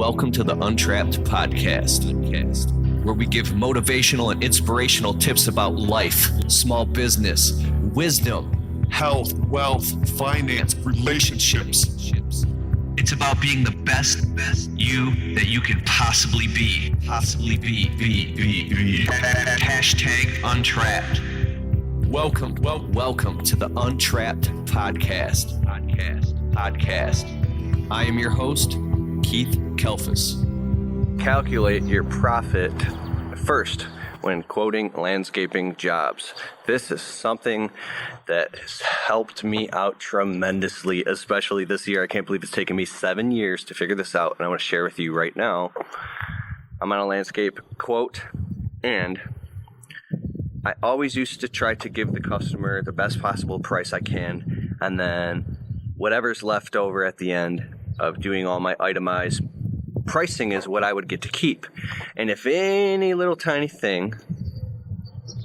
Welcome to the Untrapped podcast, where we give motivational and inspirational tips about life, small business, wisdom, health, wealth, finance, relationships. It's about being the best you that you can possibly be. Hashtag Untrapped. Welcome to the Untrapped podcast. I am your host, Keith Kalfas. Calculate your profit first when quoting landscaping jobs. This is something that has helped me out tremendously, especially this year. I can't believe it's taken me 7 years to figure this out, and I want to share with you right now. I'm on a landscape quote, and I always used to try to give the customer the best possible price I can, and then whatever's left over at the end of doing all my itemized pricing is what I would get to keep. And if any little tiny thing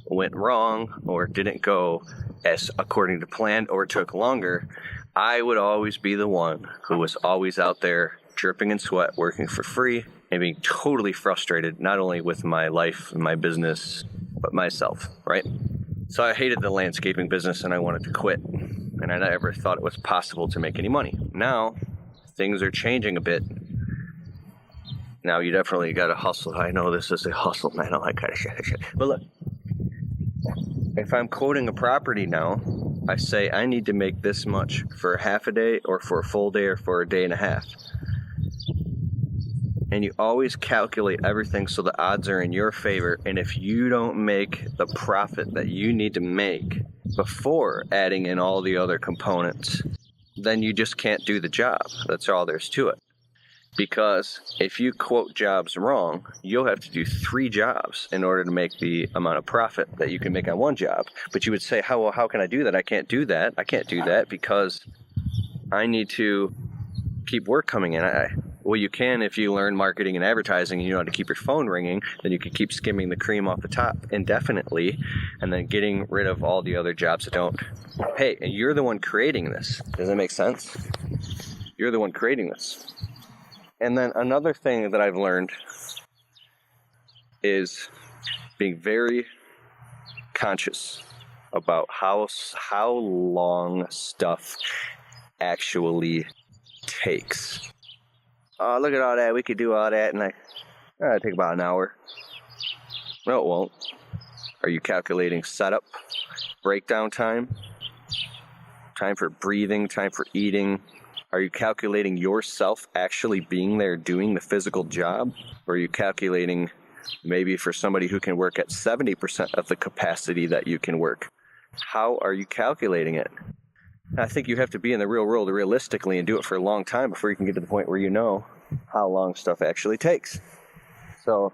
went wrong or didn't go as according to plan or took longer, I would always be the one who was always out there dripping in sweat, working for free, and being totally frustrated, not only with my life and my business, but myself, right? So I hated the landscaping business and I wanted to quit. And I never thought it was possible to make any money. Now, things are changing a bit. Now, you definitely got to hustle. I know this is a hustle, man. All that kind of shit. But look, if I'm quoting a property now, I say I need to make this much for half a day or for a full day or for a day and a half. And you always calculate everything so the odds are in your favor. And if you don't make the profit that you need to make before adding in all the other components, then you just can't do the job. That's all there's to it. Because if you quote jobs wrong, you'll have to do 3 jobs in order to make the amount of profit that you can make on one job. But you would say, how can I do that? I can't do that. I can't do that because I need to keep work coming in. Well, you can if you learn marketing and advertising and you know how to keep your phone ringing, then you can keep skimming the cream off the top indefinitely and then getting rid of all the other jobs that don't pay. And you're the one creating this. Does that make sense? You're the one creating this. And then another thing that I've learned is being very conscious about how long stuff actually takes. Oh, look at all that. We could do all that, and it'd take about an hour. No, it won't. Are you calculating setup, breakdown time, time for breathing, time for eating? Are you calculating yourself actually being there doing the physical job? Or are you calculating maybe for somebody who can work at 70% of the capacity that you can work? How are you calculating it? I think you have to be in the real world realistically and do it for a long time before you can get to the point where you know how long stuff actually takes. So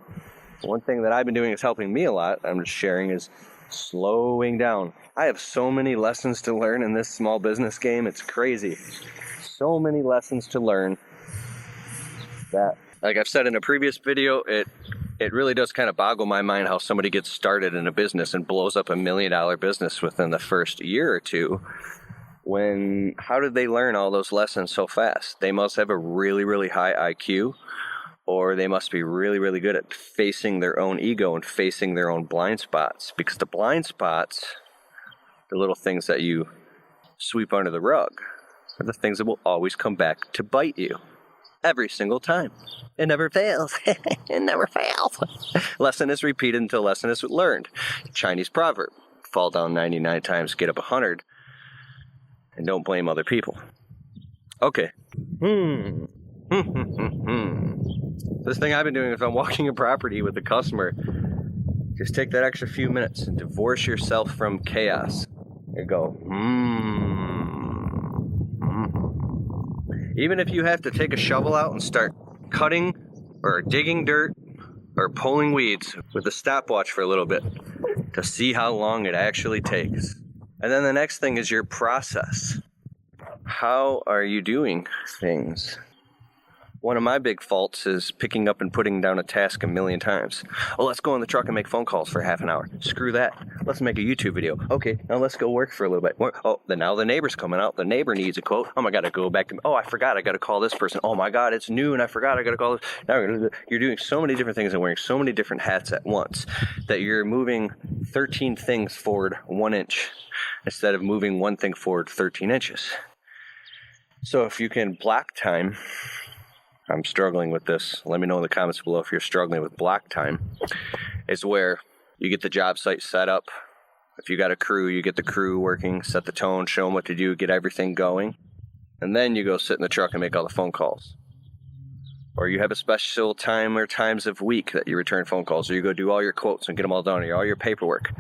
one thing that I've been doing is helping me a lot, I'm just sharing, is slowing down. I have so many lessons to learn in this small business game. It's crazy. So many lessons to learn that, like I've said in a previous video, it really does kind of boggle my mind how somebody gets started in a business and blows up $1 million business within the first year or two. How did they learn all those lessons so fast? They must have a really, really high IQ, or they must be really, really good at facing their own ego and facing their own blind spots. Because the blind spots, the little things that you sweep under the rug, are the things that will always come back to bite you. Every single time. It never fails. It never fails. Lesson is repeated until lesson is learned. Chinese proverb. Fall down 99 times, get up 100. And don't blame other people. Okay. This thing I've been doing is I'm walking a property with the customer. Just take that extra few minutes and divorce yourself from chaos. And go, Even if you have to take a shovel out and start cutting or digging dirt or pulling weeds with a stopwatch for a little bit to see how long it actually takes. And then the next thing is your process. How are you doing things? One of my big faults is picking up and putting down a task a million times. Oh, let's go in the truck and make phone calls for half an hour. Screw that. Let's make a YouTube video. Okay, now let's go work for a little bit. Oh, then now the neighbor's coming out. The neighbor needs a quote. Oh my God, I go back to, oh, I forgot I got to call this person. Oh my God, it's noon. I forgot I got to call this. Now you're doing so many different things and wearing so many different hats at once that you're moving 13 things forward 1 inch instead of moving one thing forward 13 inches. So if you can block time, I'm struggling with this. Let me know in the comments below if you're struggling with block time. Is where you get the job site set up. If you got a crew, you get the crew working, set the tone, show them what to do, get everything going. And then you go sit in the truck and make all the phone calls. Or you have a special time or times of week that you return phone calls. Or you go do all your quotes and get them all done, or all your paperwork.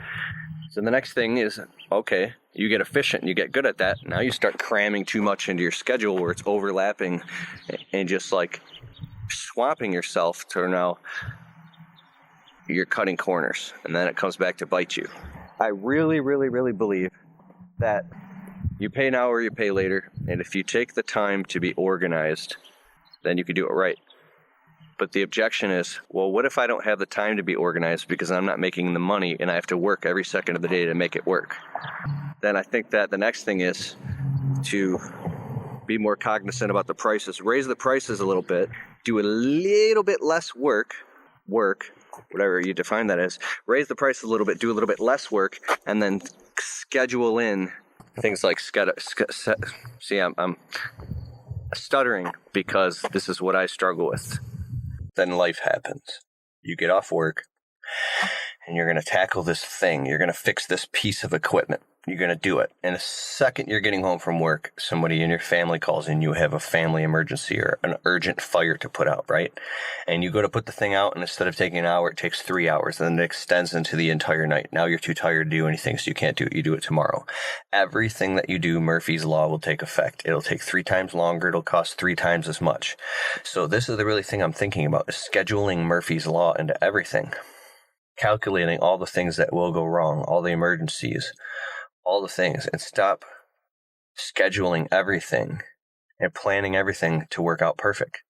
So the next thing is, okay, you get efficient and you get good at that. Now you start cramming too much into your schedule where it's overlapping and just like swamping yourself to now you're cutting corners. And then it comes back to bite you. I really, really, really believe that you pay now or you pay later. And if you take the time to be organized, then you can do it right. But the objection is, well, what if I don't have the time to be organized because I'm not making the money and I have to work every second of the day to make it work? Then I think that the next thing is to be more cognizant about the prices. Raise the prices a little bit. Do a little bit less work, whatever you define that as. Raise the price a little bit, do a little bit less work, and then schedule in things like see, I'm stuttering because this is what I struggle with. Then life happens. You get off work and you're going to tackle this thing. You're going to fix this piece of equipment. You're going to do it. And the second you're getting home from work, somebody in your family calls and you have a family emergency or an urgent fire to put out, right? And you go to put the thing out, and instead of taking an hour, it takes 3 hours, and then it extends into the entire night. Now you're too tired to do anything, so you can't do it. You do it tomorrow. Everything that you do, Murphy's Law will take effect. It'll take 3 times longer. It'll cost 3 times as much. So this is the really thing I'm thinking about, is scheduling Murphy's Law into everything. Calculating all the things that will go wrong, all the emergencies, all the things, and stop scheduling everything and planning everything to work out perfect.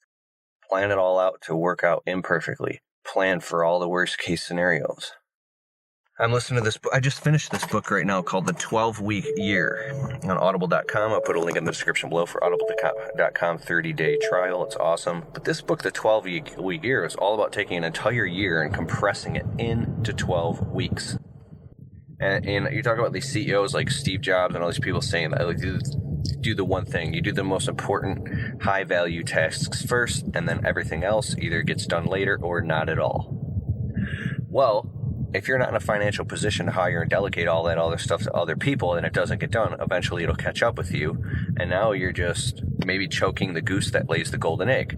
Plan it all out to work out imperfectly. Plan for all the worst case scenarios. I'm listening to this book. I just finished this book right now called The 12-Week Year on audible.com. I'll put a link in the description below for audible.com 30-day trial. It's awesome. But this book, The 12-Week Year, is all about taking an entire year and compressing it into 12 weeks. And you talk about these CEOs like Steve Jobs and all these people saying that, like, do the one thing. You do the most important high-value tasks first, and then everything else either gets done later or not at all. Well, if you're not in a financial position to hire and delegate all that other stuff to other people and it doesn't get done, eventually it'll catch up with you. And now you're just maybe choking the goose that lays the golden egg.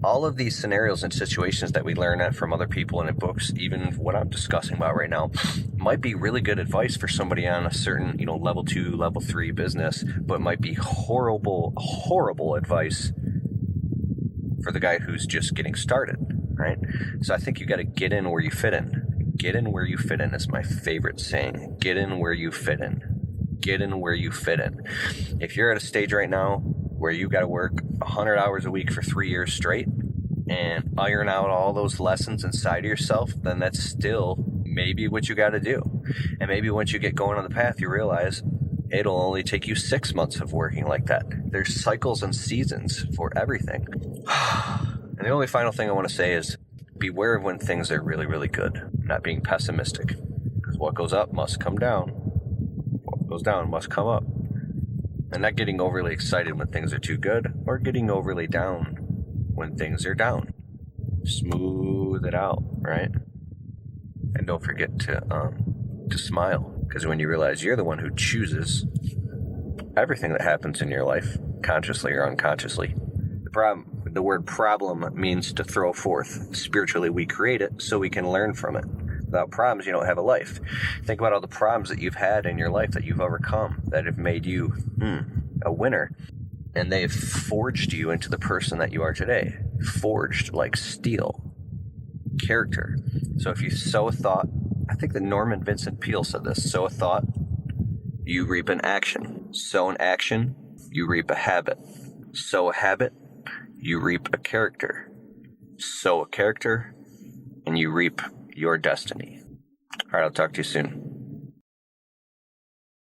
All of these scenarios and situations that we learn from other people and in books, even what I'm discussing about right now, might be really good advice for somebody on a certain, level 2, level 3 business, but might be horrible, horrible advice for the guy who's just getting started, right? So I think you got to get in where you fit in. Get in where you fit in is my favorite saying. Get in where you fit in. Get in where you fit in. If you're at a stage right now where you got to work 100 hours a week for 3 years straight and iron out all those lessons inside of yourself, then that's still maybe what you got to do. And maybe once you get going on the path, you realize it'll only take you 6 months of working like that. There's cycles and seasons for everything. And the only final thing I want to say is beware of when things are really, really good. Not being pessimistic. Because what goes up must come down. What goes down must come up. And not getting overly excited when things are too good, or getting overly down when things are down. Smooth it out, right? And don't forget to smile, because when you realize you're the one who chooses everything that happens in your life, consciously or unconsciously. The word problem means to throw forth. Spiritually, we create it so we can learn from it. Without problems, you don't have a life. Think about all the problems that you've had in your life that you've overcome, that have made you a winner. And they've forged you into the person that you are today. Forged like steel. Character. So if you sow a thought, I think that Norman Vincent Peale said this, sow a thought, you reap an action. Sow an action, you reap a habit. Sow a habit, you reap a character. Sow a character, and you reap your destiny. All right, I'll talk to you soon.